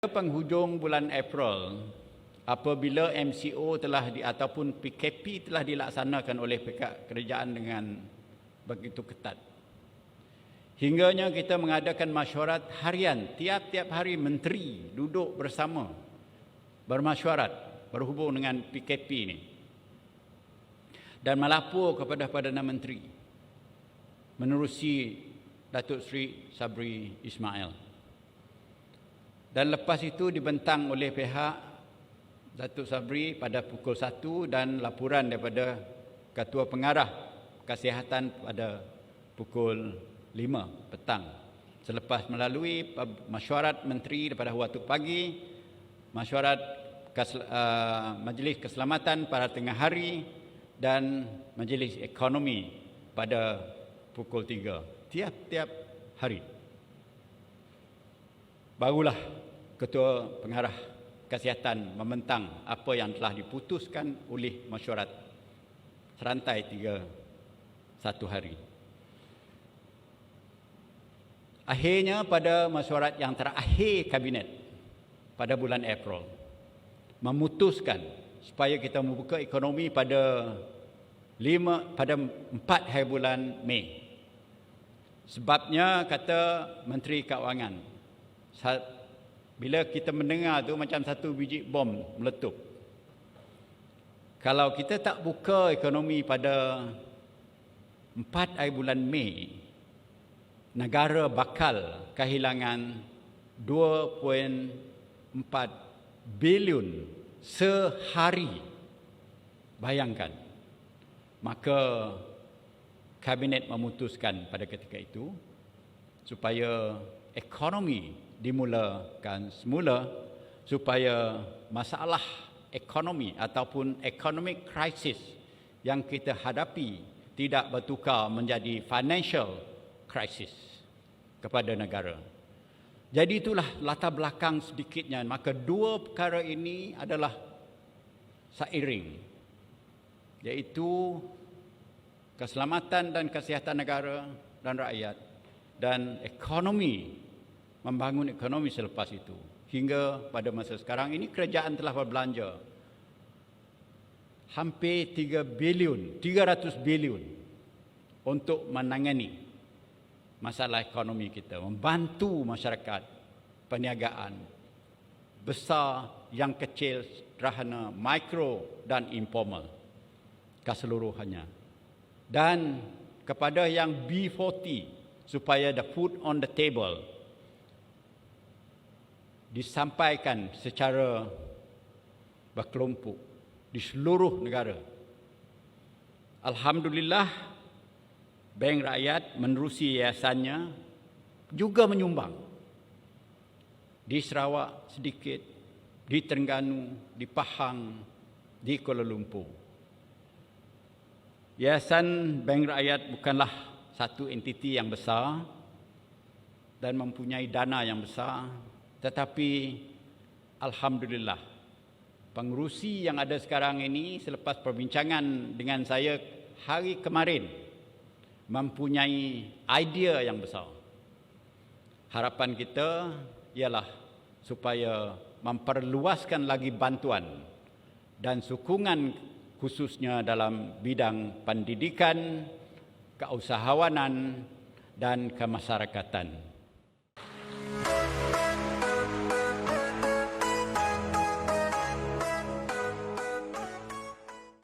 Penghujung bulan April, apabila MCO ataupun PKP telah dilaksanakan oleh pihak kerajaan dengan begitu ketat. Hingganya kita mengadakan mesyuarat harian, tiap-tiap hari menteri duduk bersama bermesyuarat berhubung dengan PKP ini dan melapor kepada Perdana Menteri menerusi Datuk Seri Sabri Ismail. Dan lepas itu dibentang oleh pihak Datuk Sabri pada pukul 1 dan laporan daripada Ketua Pengarah Kesihatan pada pukul 5 petang. Selepas melalui mesyuarat menteri pada waktu pagi, mesyuarat Majlis Keselamatan pada tengah hari dan Majlis Ekonomi pada pukul 3. Tiap-tiap hari. Barulah Ketua Pengarah Kesihatan membentang apa yang telah diputuskan oleh mesyuarat serantai 1 hari. Akhirnya pada mesyuarat yang terakhir Kabinet pada bulan April memutuskan supaya kita membuka ekonomi pada 4 hari bulan Mei. Sebabnya kata Menteri Keuangan, bila kita mendengar tu macam satu biji bom meletup. Kalau kita tak buka ekonomi pada 4 hari bulan Mei, negara bakal kehilangan 2.4 bilion sehari. Bayangkan. Maka Kabinet memutuskan pada ketika itu supaya ekonomi dimulakan semula, supaya masalah ekonomi ataupun economic crisis yang kita hadapi tidak bertukar menjadi financial crisis kepada negara. Jadi itulah latar belakang sedikitnya. Maka dua perkara ini adalah seiring, iaitu keselamatan dan kesihatan negara dan rakyat dan ekonomi, membangun ekonomi selepas itu. Hingga pada masa sekarang ini kerajaan telah berbelanja hampir 300 bilion untuk menangani masalah ekonomi kita, membantu masyarakat perniagaan besar, yang kecil, sederhana, mikro dan informal keseluruhannya. Dan kepada yang B40 supaya the food on the table disampaikan secara berkelompok di seluruh negara. Alhamdulillah, Bank Rakyat menerusi yayasannya juga menyumbang di Sarawak sedikit, di Terengganu, di Pahang, di Kuala Lumpur. Yayasan Bank Rakyat bukanlah satu entiti yang besar dan mempunyai dana yang besar, tetapi alhamdulillah pengerusi yang ada sekarang ini selepas perbincangan dengan saya hari kemarin mempunyai idea yang besar. Harapan kita ialah supaya memperluaskan lagi bantuan dan sokongan khususnya dalam bidang pendidikan, keusahawanan dan kemasyarakatan.